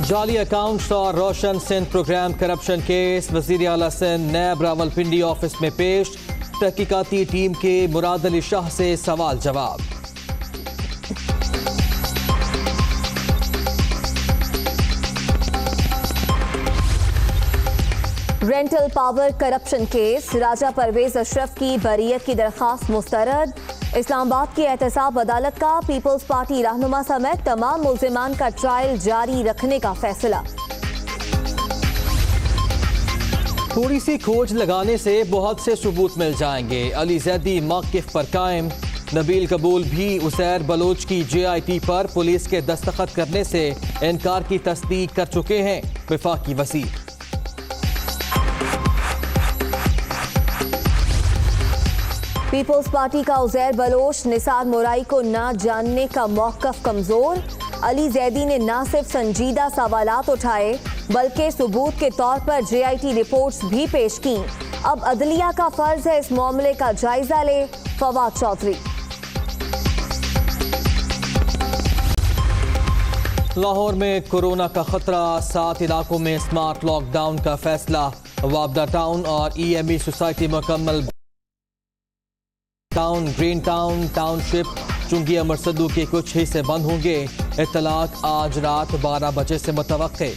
जाली अकाउंट्स और रोशन Sindh programme corruption case वज़ीर आला सिंध नैब रावलपिंडी ऑफिस में पेश। तहकीकाती टीम के मुराद अली शाह से सवाल जवाब। रेंटल पावर करप्शन केस, राजा परवेज अशरफ की बरीयत की दरख्वास्त मुस्तरद। इस्लामाबाद की एहतसाब अदालत का पीपल्स पार्टी रहनुमा समेत तमाम मुल्जिमान का ट्रायल जारी रखने का फैसला। थोड़ी सी खोज लगाने से बहुत से सबूत मिल जाएंगे, अली जैदी मौक़िफ़ पर कायम। नबील कबूल भी उसैर बलोच की JIT पर पुलिस के दस्तखत करने से इनकार की तस्दीक कर चुके हैं वफाकी वज़ीर। पीपल्स पार्टी का उज़ैर बलोच निसार मुराई को ना जानने का मौक़िफ़ कमज़ोर। अली जैदी ने ना सिर्फ संजीदा सवालात उठाए बल्कि सबूत के तौर पर JIT रिपोर्ट्स भी पेश की। अब अदलिया का फर्ज है इस मामले का जायजा ले। फवाद चौधरी। लाहौर में कोरोना का खतरा, 7 इलाकों में स्मार्ट लॉकडाउन का फैसला। वाबदा टाउन और EME सोसाइटी मुकम्मल। टाउन, ग्रीन टाउन, टाउनशिप, चुंगिया मरसदू के कुछ हिस्से बंद होंगे। इत्तलाक आज रात 12 बजे से मुतवक्के।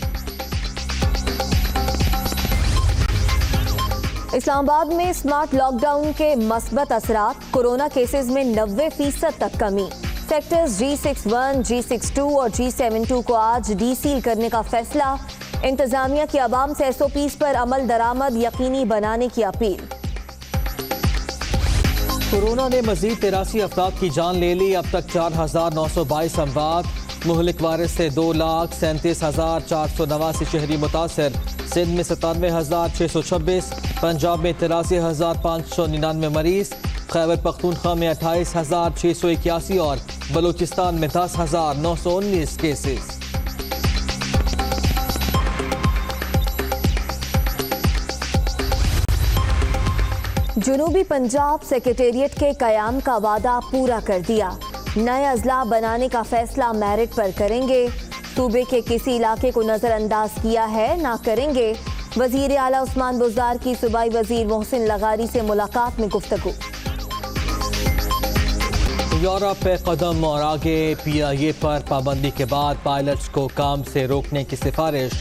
इस्लामाबाद में स्मार्ट लॉकडाउन के मस्बत असरात, कोरोना केसेस में 90% तक कमी। सेक्टर्स G61, G62 और G72 को आज डीसील करने का फैसला। इंतजामिया की आवाम से SOPs पर अमल दरामद यकीनी बनाने की अपील। कोरोना ने मजीद 83 अफराद की जान ले ली। अब तक 4,922 अमवात। मुहलिक वायरस से 2,37,489 शहरी मुतासर। सिंध में 97,626, पंजाब में 83,599 मरीज, खैबर पख्तूनख्वा में 28,681 और बलूचिस्तान में 10,919 केसेस। जुनूबी पंजाब सेक्रेटेरिएट के कयाम का वादा पूरा कर दिया। नए अजला बनाने का फैसला मेरिट पर करेंगे। सूबे के किसी इलाके को नजरअंदाज किया है ना करेंगे। वजीर आला उस्मान बुज़दार की सूबाई वजीर मोहसिन लगारी से मुलाकात में गुफ्तगू। यूरोप पे कदम और आगे, PIA पर पाबंदी के बाद पायलट्स को काम से रोकने की सिफारिश।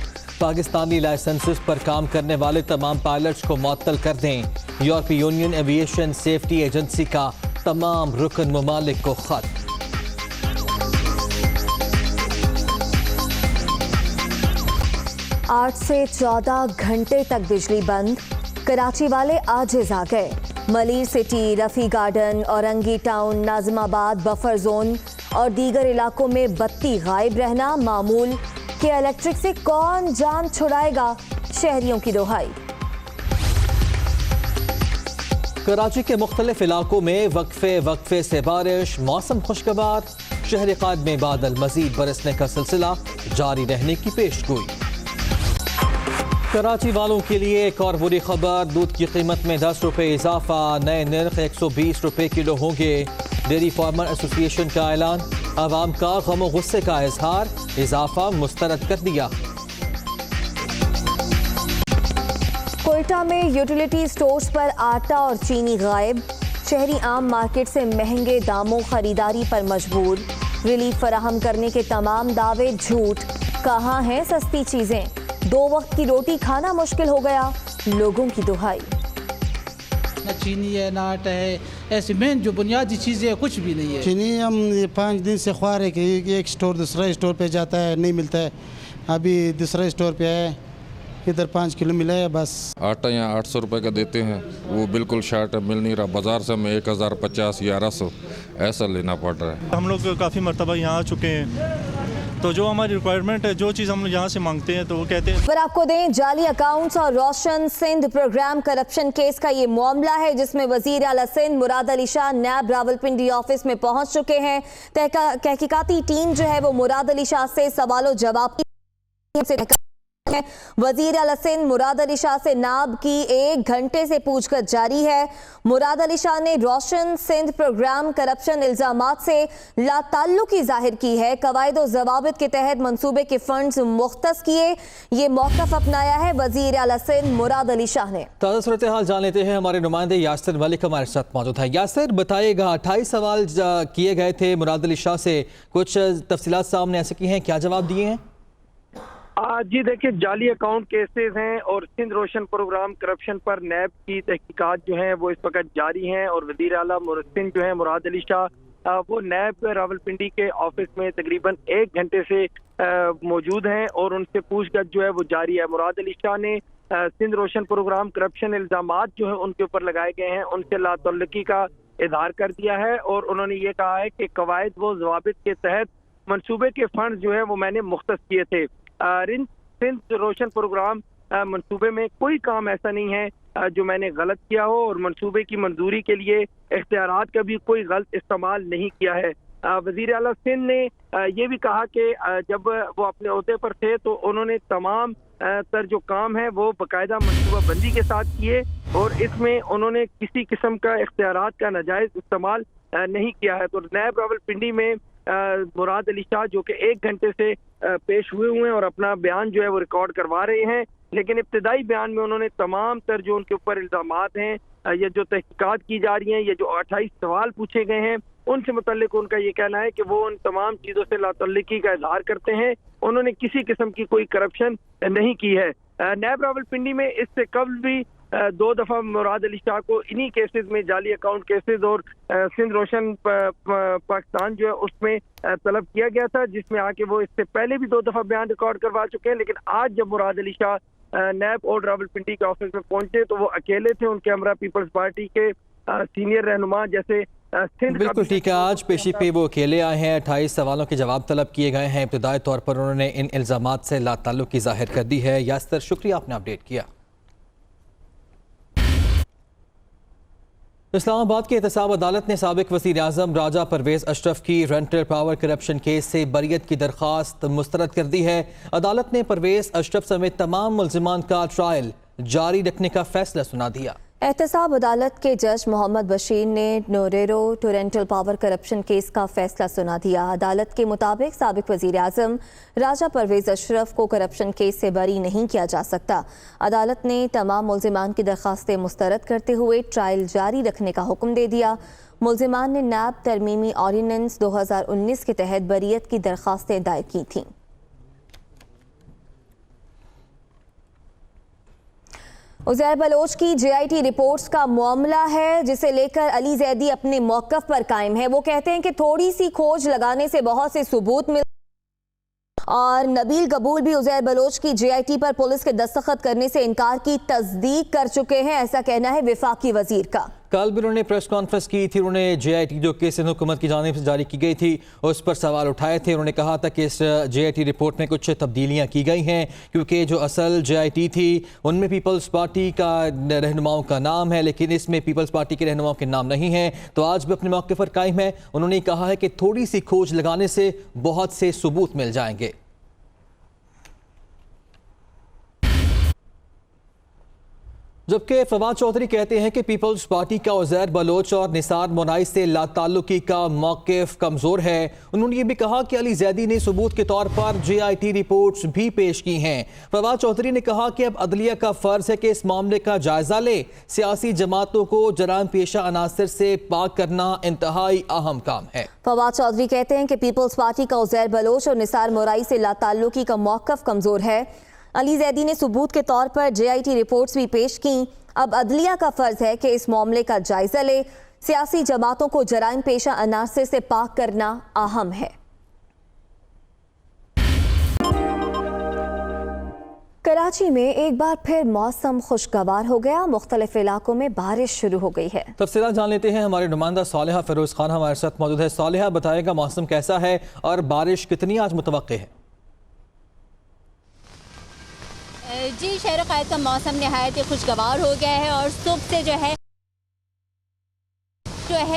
पाकिस्तानी लाइसेंसेस पर काम करने वाले तमाम पायलट्स को मुअत्तल कर दें। यूरोपीय यूनियन एविएशन सेफ्टी एजेंसी का तमाम रुकन ममालिक को खत। 8 से 14 घंटे तक बिजली बंद। कराची वाले आजिज आ गए। Malir city, Rafi garden, Orangi town, Nazimabad buffer zone और दीगर इलाकों में बत्ती गायब रहना मामूल। कि इलेक्ट्रिक से कौन जान छुड़ाएगा, शहरियों की दोहाई। कराची के मुख्तलिफ इलाकों में वक्फे से बारिश, मौसम खुशगवार। शहर कायद में बादल, मजीद बरसने का सिलसिला जारी रहने की पेशगोई। कराची वालों के लिए एक और बुरी खबर, दूध की कीमत में 10 रुपये इजाफा। नए नर्ख 120 रुपये किलो होंगे। डेयरी फार्मर एसोसिएशन का ऐलान, आवाम का गम और गुस्से का इजहार। इजाफा मुस्तरद कर दिया। कोयटा में यूटिलिटी स्टोर्स पर आटा और चीनी गायब। शहरी आम मार्केट से महंगे दामों खरीदारी पर मजबूर। रिलीफ फराहम करने के तमाम दावे झूठ। कहाँ हैं सस्ती चीजें? 2 वक्त की रोटी खाना मुश्किल हो गया, लोगों की दुहाई। ना चीनी है ना आटा है, ऐसी मेन जो बुनियादी चीज़ें कुछ भी नहीं है। चीनी हम 5 दिन से ख्वार है कि एक स्टोर दूसरा स्टोर पे जाता है, नहीं मिलता है। अभी दूसरा स्टोर पे है, इधर 5 किलो मिला है बस। आटा यहाँ 800 रुपये का देते हैं, वो बिल्कुल शार्ट मिल नहीं रहा। बाज़ार से हमें 1050 1100 ऐसा लेना पड़ रहा है। हम लोग काफ़ी मरतबा यहाँ आ चुके हैं, तो जो हमारी रिक्वायरमेंट है, जो चीज़ हम लोग यहाँ से मांगते हैं तो वो कहते हैं। पर आपको दें, जाली अकाउंट्स और रोशन सिंध प्रोग्राम करप्शन केस का ये मामला है जिसमें वजीर आला सिंध मुराद अली शाह नैब रावलपिंडी ऑफिस में पहुंच चुके हैं। तहकीकाती टीम जो है वो मुराद अली शाह से सवालों जवाब वजीर आला सिंध मुराद अली शाह से नाब की 1 घंटे से पूछताछ जारी है। मुराद अली शाह ने रोशन सिंध प्रोग्राम करप्शन इल्जामात से लाताल्लुकी जाहिर की है। कवायद और जवाबित के तहत मंसूबे के फंड्स मुख्तस किए, ये मौक़िफ़ अपनाया है वजीर आला सिंध मुराद अली शाह ने। ताज़ा सूरत हाल जान लेते हैं, हमारे नुमाइंदे यासिर मलिक हमारे साथ मौजूद है। यासिर बताइएगा, 28 सवाल किए गए थे मुराद अली शाह से, कुछ तफसीलात सामने आ सकी हैं, क्या जवाब दिए हैं? जी देखिए, जाली अकाउंट केसेस हैं और सिंध रोशन प्रोग्राम करप्शन पर नैब की तहकीकात जो हैं वो इस वक्त जारी हैं और वज़ीर आला सिंध जो है मुराद अली शाह वो नैब रावलपिंडी के ऑफिस में तकरीबन 1 घंटे से मौजूद हैं और उनसे पूछताछ जो है वो जारी है। मुराद अली शाह ने सिंध रोशन प्रोग्राम करप्शन इल्जामात जो है उनके ऊपर लगाए गए हैं उनसे लातल्लुकी का इजहार कर दिया है और उन्होंने ये कहा है कि कवायद व ज़वाबित के तहत मनसूबे के फंड जो है वो मैंने मुख्तस किए थे। सिंध रोशन प्रोग्राम मंसूबे में कोई काम ऐसा नहीं है जो मैंने गलत किया हो और मंसूबे की मंजूरी के लिए इख्तियारात का भी कोई गलत इस्तेमाल नहीं किया है। वज़ीर आला सिंध ने ये भी कहा कि जब वो अपने ओहदे पर थे तो उन्होंने तमाम तर जो काम है वो बाकायदा मनसूबा बंदी के साथ किए और इसमें उन्होंने किसी किस्म का इख्तियारात का नाजायज़ इस्तेमाल नहीं किया है। तो नैब रावलपिंडी में मुराद अली शाह जो कि 1 घंटे से पेश हुए हैं और अपना बयान जो है वो रिकॉर्ड करवा रहे हैं, लेकिन इब्तदाई बयान में उन्होंने तमाम तर जो उनके ऊपर इल्जामात हैं या जो तहकीकात की जा रही हैं, ये जो 28 सवाल पूछे गए हैं उनसे मुतल्लिक उनका ये कहना है कि वो उन तमाम चीज़ों से लातल्लुकी का इजहार करते हैं। उन्होंने किसी किस्म की कोई करप्शन नहीं की है। नैब रावलपिंडी में इससे कबल भी 2 दफ़ा मुराद अली शाह को इन्हीं केसेस में जाली अकाउंट केसेस और सिंध रोशन पाकिस्तान जो है उसमें तलब किया गया था, जिसमें आके वो इससे पहले भी 2 दफ़ा बयान रिकॉर्ड करवा चुके हैं। लेकिन आज जब मुराद अली शाह नैब और रावलपिंडी के ऑफिस में पहुंचे तो वो अकेले थे, उनके हमरा पीपल्स पार्टी के सीनियर रहनुमा जैसे बिल्कुल ठीक है, आज पेशी पे वो अकेले आए हैं। 28 सवालों के जवाब तलब किए गए हैं। इब्तदाई तौर पर उन्होंने इन इल्जामात से लाताल्लुकी जाहिर कर दी है। यास्तर, शुक्रिया, आपने अपडेट किया। इस्लामाबाद की एहतसाब अदालत ने साबिक वज़ीर आज़म राजा परवेज़ अशरफ की रेंटल पावर करप्शन केस से बरियत की दरख्वास्त मुस्तरद कर दी है। अदालत ने परवेज़ अशरफ समेत तमाम मुल्ज़िमान का ट्रायल जारी रखने का फैसला सुना दिया। एहतसाब अदालत के जज मोहम्मद बशीर ने Naudero two rental power corruption case का फैसला सुना दिया। अदालत के मुताबिक साबिक वज़ीर आज़म राजा परवेज़ अशरफ को करप्शन केस से बरी नहीं किया जा सकता। अदालत ने तमाम मुल्ज़िमान की दरख्वास्तें मुस्तरद करते हुए ट्रायल जारी रखने का हुक्म दे दिया। मुल्ज़िमान ने नैब तरमीमी ऑर्डिनेंस 2019 के तहत बरियत की दरख्वास्तें दायर की थीं। उज़ैर बलोच की JIT रिपोर्ट्स का मामला है जिसे लेकर अली जैदी अपने मौक़िफ़ पर कायम है। वो कहते हैं कि थोड़ी सी खोज लगाने से बहुत से सबूत मिल और नबील कबूल भी उज़ैर बलोच की JIT पर पुलिस के दस्तखत करने से इनकार की तस्दीक कर चुके हैं, ऐसा कहना है वफाकी वज़ीर का। कल भी उन्होंने प्रेस कॉन्फ्रेंस की थी। उन्होंने JIT जो कि सिंध हुकूमत की जानिब से जारी की गई थी उस पर सवाल उठाए थे। उन्होंने कहा था कि इस JIT रिपोर्ट में कुछ तब्दीलियाँ की गई हैं क्योंकि जो असल JIT थी उनमें पीपल्स पार्टी का रहनुमाओं का नाम है, लेकिन इसमें पीपल्स पार्टी के रहनुमाओं के नाम नहीं है। तो आज भी अपने मौके पर कायम है। उन्होंने कहा है कि थोड़ी सी खोज लगाने से बहुत से सबूत मिल जाएंगे। जबकि फवाद चौधरी कहते हैं कि पीपल्स पार्टी का उज़ैर बलोच और निसार मोनाई से लाताल्लुकी का मौक़िफ़ कमज़ोर है। उन्होंने ये भी कहा कि अली जैदी ने सबूत के तौर पर JIT रिपोर्ट्स भी पेश की हैं। फवाद चौधरी ने कहा कि अब अदलिया का फ़र्ज़ है कि इस मामले का जायज़ा ले। सियासी जमातों को जराइम पेशा अनासर से पाक करना इंतहाई अहम काम है। फवाद चौधरी कहते हैं कि पीपल्स पार्टी का उज़ैर बलोच और निसार मोनाई से लाताल्लुकी का मौक़िफ़ कमज़ोर है। अली जैदी ने सबूत के तौर पर JIT रिपोर्ट्स भी पेश की। अब अदलिया का फर्ज है कि इस मामले का जायजा ले। सियासी जमातों को जराइम पेशा अनासर से पाक करना अहम है। कराची में एक बार फिर मौसम खुशगवार हो गया। मुख्तलिफ इलाकों में बारिश शुरू हो गई है। तफसीलात जान लेते हैं, हमारे नुमाइंदा सालिहा फिरोज खान हमारे साथ मौजूद है। सालिहा, बताएगा मौसम कैसा है और बारिश कितनी आज मुतवक्के है? जी, शहर क़ायद का मौसम नहायत ही खुशगवार हो गया है और सुबह से जो है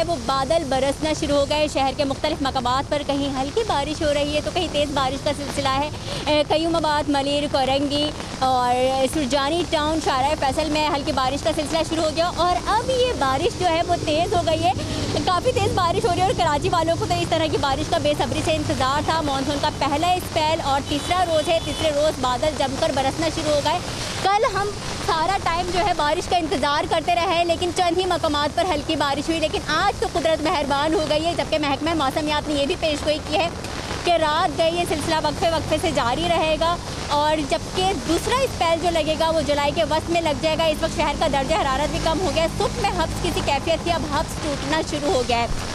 वो बादल बरसना शुरू हो गए। शहर के मुख्तलिफ मकामात पर कहीं हल्की बारिश हो रही है तो कहीं तेज़ बारिश का सिलसिला है। कयूमाबाद, मलिर, कोरंगी, और सुरजानी टाउन शारा फैसल में हल्की बारिश का सिलसिला शुरू हो गया और अब ये बारिश जो है वो तेज़ हो गई है। काफ़ी तेज़ बारिश हो रही है और कराची वालों को तो इस तरह की बारिश का बेसब्री से इंतज़ार था। मानसून का पहला स्पेल और तीसरा रोज़ है, तीसरे रोज़ बादल जमकर बरसना शुरू हो गए। कल हम सारा टाइम जो है बारिश का इंतज़ार करते रहे, लेकिन चंद ही मकामात पर हल्की बारिश हुई, लेकिन आज तो कुदरत मेहरबान हो गई है। जबकि महकमा मौसमियात ने यह भी पेशगोई की है कि रात गए ये सिलसिला वक्फे से जारी रहेगा और जबकि दूसरा स्पेल जो लगेगा वो जुलाई के वक्त में लग जाएगा। इस वक्त शहर का दर्जा हरारत भी कम हो गया है। सुबह में हब्स की कैफियत थी, अब हब्स टूटना शुरू हो गया है।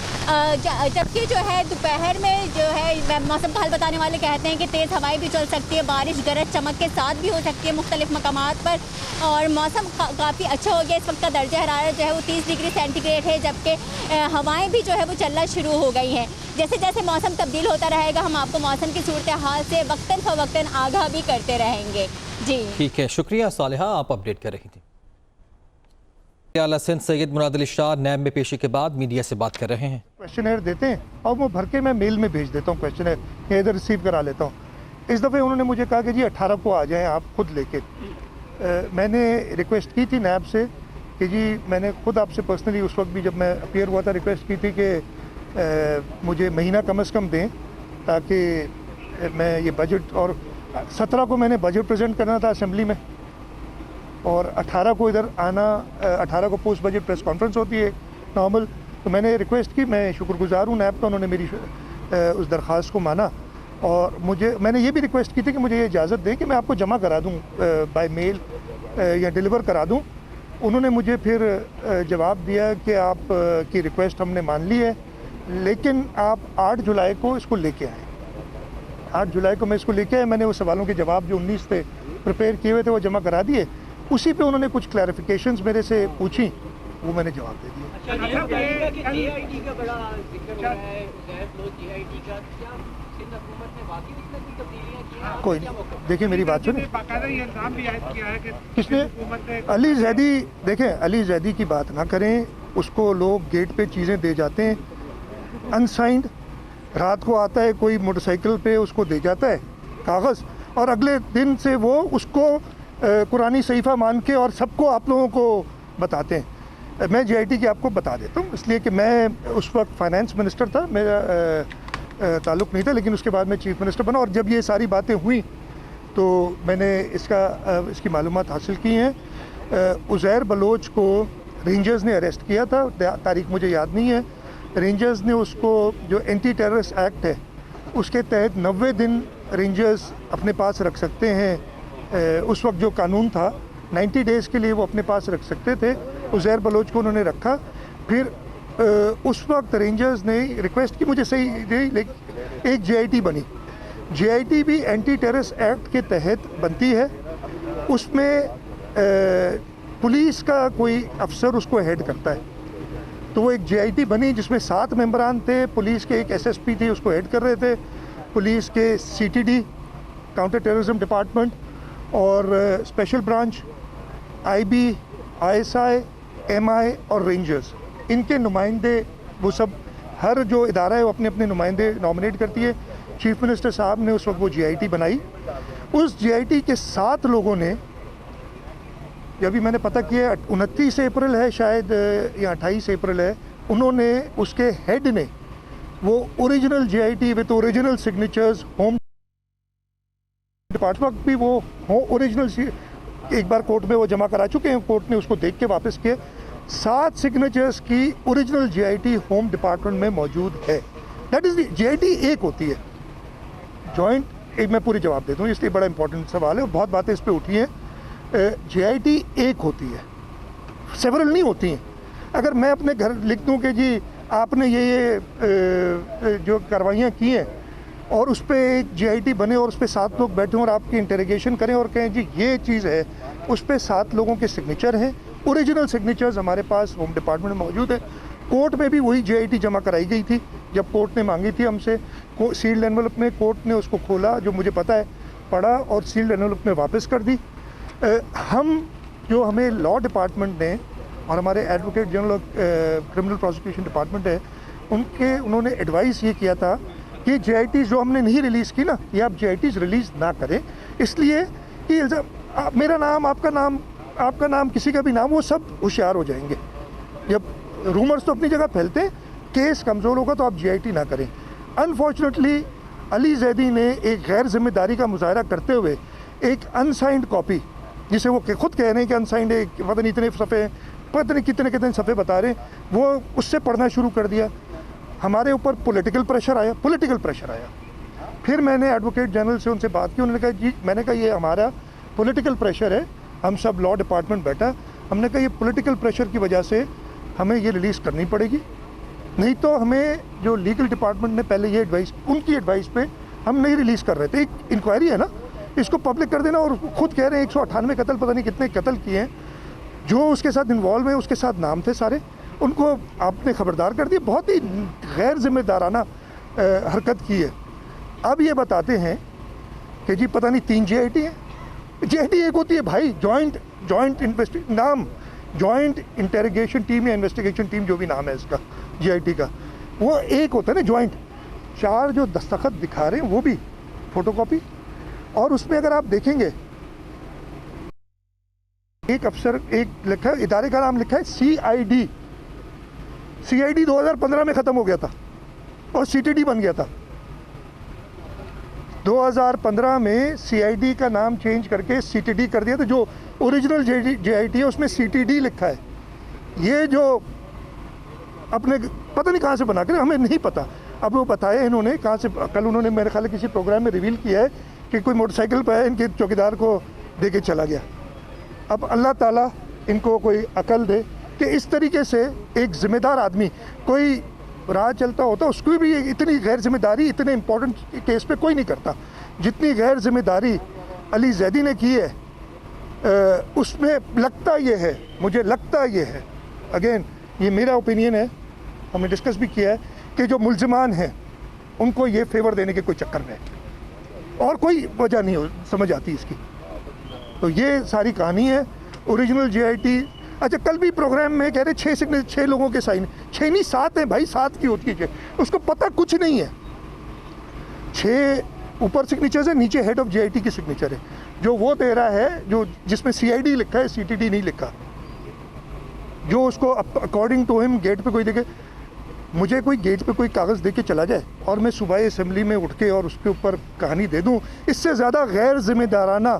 जबकि जो है दोपहर में जो है मौसम का हाल बताने वाले कहते हैं कि तेज़ हवाएं भी चल सकती है, बारिश गरज चमक के साथ भी हो सकती है मुख्तलिफ मकामात पर और मौसम काफ़ी अच्छा हो गया। इस वक्त का दर्जा हरारत जो है वो 30 डिग्री सेंटीग्रेड है, जबकि हवाएं भी जो है वो चलना शुरू हो गई हैं। जैसे जैसे मौसम तब्दील होता रहेगा हम आपको मौसम की सूरत हाल से वक्तन फ़वक्तन आगाह भी करते रहेंगे। जी ठीक है, शुक्रिया सालिहा, आप अपडेट कर रही थी। आला सिंध सैयद मुराद अली शाह नैब में पेशी के बाद मीडिया से बात कर रहे हैं। क्वेश्चनर देते हैं और वो भर के मैं मेल में भेज देता हूँ क्वेश्चनर, या इधर रिसीव करा लेता हूँ। इस दफ़े उन्होंने मुझे कहा कि जी 18 को आ जाएं आप खुद लेके। मैंने रिक्वेस्ट की थी नैब से कि जी मैंने खुद आपसे पर्सनली उस वक्त भी जब मैं अपीयर हुआ था रिक्वेस्ट की थी कि मुझे महीना कम से कम दें ताकि मैं ये बजट, और 17 को मैंने बजट प्रेजेंट करना था असेंबली में और 18 को इधर आना, 18 को पोस्ट बजट प्रेस कॉन्फ्रेंस होती है नॉर्मल। तो मैंने रिक्वेस्ट की, मैं शुक्रगुजार हूँ नैब का, उन्होंने मेरी उस दरख्वास्त को माना और मैंने ये भी रिक्वेस्ट की थी कि मुझे ये इजाज़त दें कि मैं आपको जमा करा दूँ बाय मेल या डिलीवर करा दूँ। उन्होंने मुझे फिर जवाब दिया कि आप की रिक्वेस्ट हमने मान ली है, लेकिन आप 8 जुलाई को इसको लेके आए। 8 जुलाई को मैं इसको लेके आया, मैंने वो सवालों के जवाब जो 19 थे प्रिपेयर किए हुए थे वो जमा करा दिए। उसी पे उन्होंने कुछ क्लैरिफिकेशंस मेरे से पूछी, वो मैंने जवाब दे दिया। कोई नहीं, देखिए मेरी बात सुनिए। किसने? अली जैदी, देखें अली जैदी की बात ना करें, उसको लोग गेट पे चीज़ें दे जाते हैं अनसाइंड। रात को आता है कोई मोटरसाइकिल पे, उसको दे जाता है कागज़ और अगले दिन से वो उसको कुरानी सहीफ़ा मान के और सबको आप लोगों को बताते हैं। मैं JIT की आपको बता देता हूँ, इसलिए कि मैं उस वक्त फाइनेंस मिनिस्टर था, मेरा ताल्लुक़ नहीं था, लेकिन उसके बाद मैं चीफ मिनिस्टर बना और जब ये सारी बातें हुई तो मैंने इसकी मालूमात हासिल की हैं। उज़ैर बलोच को रेंजर्स ने अरेस्ट किया था, तारीख मुझे याद नहीं है। रेंजर्स ने उसको, जो एंटी टेररिस्ट एक्ट है उसके तहत 90 दिन रेंजर्स अपने पास रख सकते हैं। उस वक्त जो कानून था 90 डेज़ के लिए वो अपने पास रख सकते थे। उज़ैर बलोच को उन्होंने रखा। फिर उस वक्त रेंजर्स ने रिक्वेस्ट की, मुझे सही नहीं, लेकिन एक JIT बनी। JIT भी एंटी टेररिस्ट एक्ट के तहत बनती है। उसमें पुलिस का कोई अफसर उसको हेड करता है। तो वो एक JIT बनी जिसमें 7 मेंबरान थे। पुलिस के एक SSP थे, उसको हेड कर रहे थे। पुलिस के CTD काउंटर टेररिज्म डिपार्टमेंट और special branch, IB, ISI, MI और रेंजर्स, इनके नुमाइंदे, वो सब हर जो इदारा है वो अपने अपने नुमाइंदे नॉमिनेट करती है। चीफ मिनिस्टर साहब ने उस वक्त वो JIT बनाई। उस JIT के 7 लोगों ने, अभी मैंने पता किया 29 अप्रैल है शायद या 28 अप्रैल है, उन्होंने, उसके हेड ने वो original JIT with original signatures home department भी वो ओरिजिनल एक बार कोर्ट में वो जमा करा चुके हैं। कोर्ट ने उसको देख के वापस किए। 7 सिग्नेचर्स की ओरिजिनल JIT होम डिपार्टमेंट में मौजूद है। दैट इज़ JIT एक होती है जॉइंट, एक मैं पूरी जवाब देता हूँ इसलिए बड़ा इंपॉर्टेंट सवाल है, बहुत बातें इस पर उठी हैं। JIT एक होती है, सेवरल नहीं होती हैं। अगर मैं अपने घर लिख दूँ कि जी आपने ये जो कार्रवाइयाँ की हैं और उस पर एक JIT बने और उस पर 7 लोग बैठे और आपकी इंटरोगेशन करें और कहें जी ये चीज़ है, उस पर 7 लोगों के सिग्नेचर हैं, ओरिजिनल सिग्नेचर्स हमारे पास होम डिपार्टमेंट में मौजूद है। कोर्ट में भी वही JIT जमा कराई गई थी जब कोर्ट ने मांगी थी हमसे। सील्ड एनवलप में कोर्ट ने उसको खोला, जो मुझे पता है, पढ़ा और सील्ड एनवलप में वापस कर दी। हमें लॉ डिपार्टमेंट ने और हमारे advocate general criminal prosecution department है, उन्होंने एडवाइस ये किया था कि JITs जो हमने नहीं रिलीज़ की ना, ये आप JITs रिलीज़ ना करें, इसलिए कि मेरा नाम, आपका नाम, किसी का भी नाम, वो सब होशियार हो जाएंगे। जब रूमर्स तो अपनी जगह फैलते हैं, केस कमज़ोर होगा तो आप GIT ना करें। अनफॉर्चुनेटली अली जैदी ने एक गैर जिम्मेदारी का मुजाहरा करते हुए एक अनसाइंड कॉपी, जिसे वो खुद कह रहे हैं कि अनसाइंड है, पता नहीं इतने सफ़े, पता नहीं कितने कितने सफ़े बता रहे हैं, वो उससे पढ़ना शुरू कर दिया। हमारे ऊपर पॉलिटिकल प्रेशर आया। फिर मैंने एडवोकेट जनरल से उनसे बात की, उन्होंने कहा जी, मैंने कहा ये हमारा पॉलिटिकल प्रेशर है, हम सब लॉ डिपार्टमेंट बैठा, हमने कहा ये पॉलिटिकल प्रेशर की वजह से हमें ये रिलीज़ करनी पड़ेगी, नहीं तो हमें जो लीगल डिपार्टमेंट ने पहले ये एडवाइस, उनकी एडवाइस पे हम नहीं रिलीज़ कर रहे थे। एक इंक्वायरी है ना, इसको पब्लिक कर देना। और खुद कह रहे हैं 198 कत्ल, पता नहीं कितने कत्ल किए हैं, जो उसके साथ इन्वॉल्व हैं, उसके साथ नाम थे सारे, उनको आपने खबरदार कर दिया। बहुत ही गैर जिम्मेदाराना हरकत की है। अब ये बताते हैं कि जी पता नहीं 3 GIT हैं। GIT एक होती है भाई, जॉइंट इंटेरोगेशन टीम या इन्वेस्टिगेशन टीम, जो भी नाम है इसका GIT का, वो एक होता है ना जॉइंट। 4 जो दस्तखत दिखा रहे हैं वो भी फोटोकॉपी, और उसमें अगर आप देखेंगे एक अफसर, एक लिखा है, इदारे का नाम लिखा है CID 2015 में ख़त्म हो गया था और CTD बन गया था। 2015 में CID का नाम चेंज करके CTD कर दिया था। जो ओरिजिनल GIT है उसमें CTD लिखा है। ये जो अपने पता नहीं कहाँ से बना कर, हमें नहीं पता। अब वो बताया इन्होंने कहाँ से, कल उन्होंने मेरे ख्याल किसी प्रोग्राम में रिवील किया है कि कोई मोटरसाइकिल पर है, इनके चौकीदार को दे के चला गया। अब अल्लाह ताला इनको कोई अकल दे कि इस तरीके से एक ज़िम्मेदार आदमी, कोई राह चलता होता उसको भी इतनी गैर जिम्मेदारी इतने इम्पोर्टेंट केस पे कोई नहीं करता जितनी गैर जिम्मेदारी अली जैदी ने की है। उसमें लगता ये है, मुझे लगता ये है, अगेन ये मेरा ओपिनियन है, हमने डिस्कस भी किया है, कि जो मुल्ज़िमान हैं उनको ये फेवर देने के कोई चक्कर में है और कोई वजह नहीं हो समझ आती इसकी। तो ये सारी कहानी है। ओरिजिनल GIT, अच्छा कल भी प्रोग्राम में कह रहे 6 लोगों के साइन, 6 नहीं 7 हैं भाई, 7 की होती है, उसको पता कुछ नहीं है। 6 ऊपर सिग्नेचर्स है, नीचे हेड ऑफ GIT की सिग्नेचर है। जो वो दे रहा है, जो जिसमें CID लिखा है, CTD नहीं लिखा, जो उसको अकॉर्डिंग टू हिम गेट पे कोई देखे। मुझे कोई गेट पे कोई कागज़ दे के चला जाए और मैं सुबह असेंबली में उठ के और उसके ऊपर कहानी दे दूँ, इससे ज़्यादा गैर जिम्मेदाराना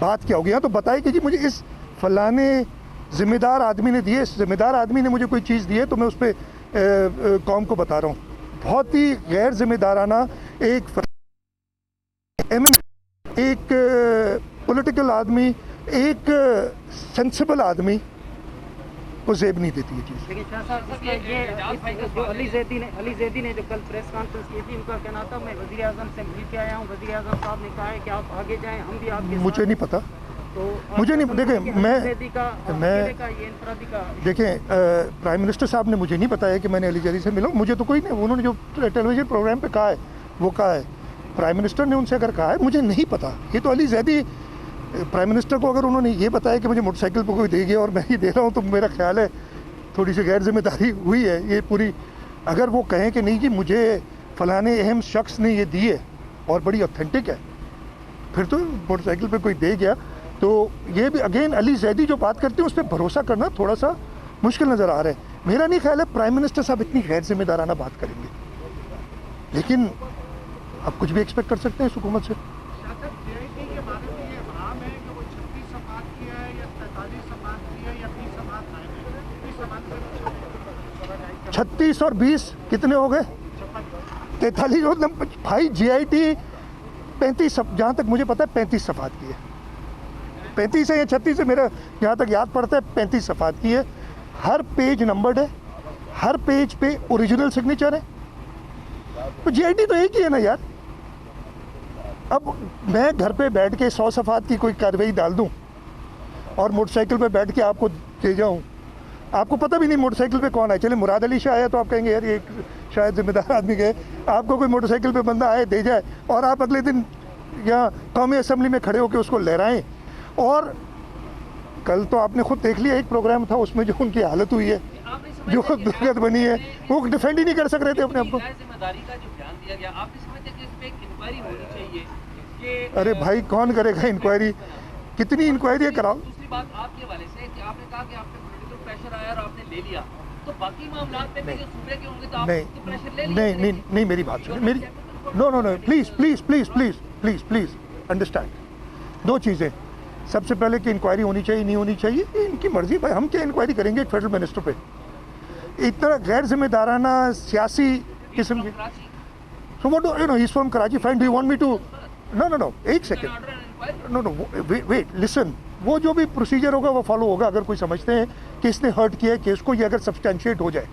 बात क्या होगी। यहाँ तो बताए कि जी मुझे इस फलाने ज़िम्मेदार आदमी ने दिए, इस ज़िम्मेदार आदमी ने मुझे कोई चीज़ दी है तो मैं उस पर कौम को बता रहा हूँ। बहुत ही गैर जिम्मेदाराना एक पॉलिटिकल आदमी, एक सेंसिबल आदमी को जेब नहीं देती ये चीज़। लेकिन शाह साहब इसमें ये जो अली जैदी ने जो कल प्रेस कॉन्फ्रेंस की थी, उनका कहना था मैं वज़ीर आज़म से मिल के आया हूँ, वज़ीर आज़म साहब ने कहा है कि आप आगे जाएं, हम भी आपके साथ। मुझे नहीं पता, तो मुझे नहीं, देखें मैं देखें प्राइम मिनिस्टर साहब ने मुझे नहीं बताया कि मैंने अली जैदी से मिला। मुझे तो कोई नहीं, उन्होंने जो टेलीविजन प्रोग्राम पे कहा है वो कहा है, प्राइम मिनिस्टर ने उनसे अगर कहा है, मुझे नहीं पता। ये तो अली जैदी, प्राइम मिनिस्टर को अगर उन्होंने ये बताया कि मुझे मोटरसाइकिल पर कोई दे गया और मैं ये दे रहा हूँ, तो मेरा ख्याल है थोड़ी सी गैर जिम्मेदारी हुई है ये पूरी। अगर वो कहें कि नहीं जी मुझे फलाने अहम शख्स ने ये दी है और बड़ी ऑथेंटिक है, फिर तो मोटरसाइकिल पे कोई दे गया। तो ये भी अगेन अली जैदी जो बात करते हैं उस पर भरोसा करना थोड़ा सा मुश्किल नज़र आ रहा है। मेरा नहीं ख्याल है प्राइम मिनिस्टर साहब इतनी गैर जिम्मेदाराना बात करेंगे, लेकिन आप कुछ भी एक्सपेक्ट कर सकते हैं इस हुकूमत से। 36 और 20 कितने हो गए? 43 भाई। GIT 35, जहाँ तक मुझे पता है 35 सफ़ात की है। 35 है या 36 है, मेरा यहाँ तक याद पड़ता है 35 सफ़ात की है। हर पेज नंबर्ड है, हर पेज पे ओरिजिनल सिग्नेचर है। तो GIT तो एक ही है ना यार। अब मैं घर पे बैठ के 100 सफ़ात की कोई कार्रवाई डाल दूँ और मोटरसाइकिल पे बैठ के आपको दे जाऊँ, आपको पता भी नहीं मोटरसाइकिल पे कौन आए। चले मुराद अली शाह आया तो आप कहेंगे यार ये शायद जिम्मेदार आदमी गए। आपको कोई मोटरसाइकिल पे बंदा आए दे जाए और आप अगले दिन यहाँ कौमी असम्बली में खड़े होकर उसको लहराएं। और कल तो आपने खुद देख लिया, एक प्रोग्राम था उसमें जो उनकी हालत हुई है, जो दुर्गत बनी है, वो डिफेंड ही नहीं कर सक रहे थे अपने आप को। अरे भाई कौन करेगा इंक्वायरी? कितनी इंक्वायरी कराओ। दूसरी बात आपके हवाले से कि आपने कहा कि आपने पॉलिटिकल प्रेशर आया और आपने ले लिया, तो बाकी मामलात पे भी जो सूबे के होंगे तो आपने तो प्रेशर ले लिया। नहीं मेरी बात सुनिए, मेरी नो प्लीज अंडरस्टैंड। दो चीज़ें, सबसे पहले कि इंक्वायरी होनी चाहिए नहीं होनी चाहिए, इनकी मर्जी भाई, हम क्या इंक्वायरी करेंगे फेडरल मिनिस्टर पे, इतना गैर जिम्मेदाराना सियासी किस्म के। So what do you know, he is from Karachi, fine, do you want me to, no एक सेकंड, नो वेट लिसन, वो जो भी प्रोसीजर होगा वो फॉलो होगा। अगर कोई समझते हैं कि इसने हर्ट किया है केस को, ये अगर सब्सटेंशिएट हो जाए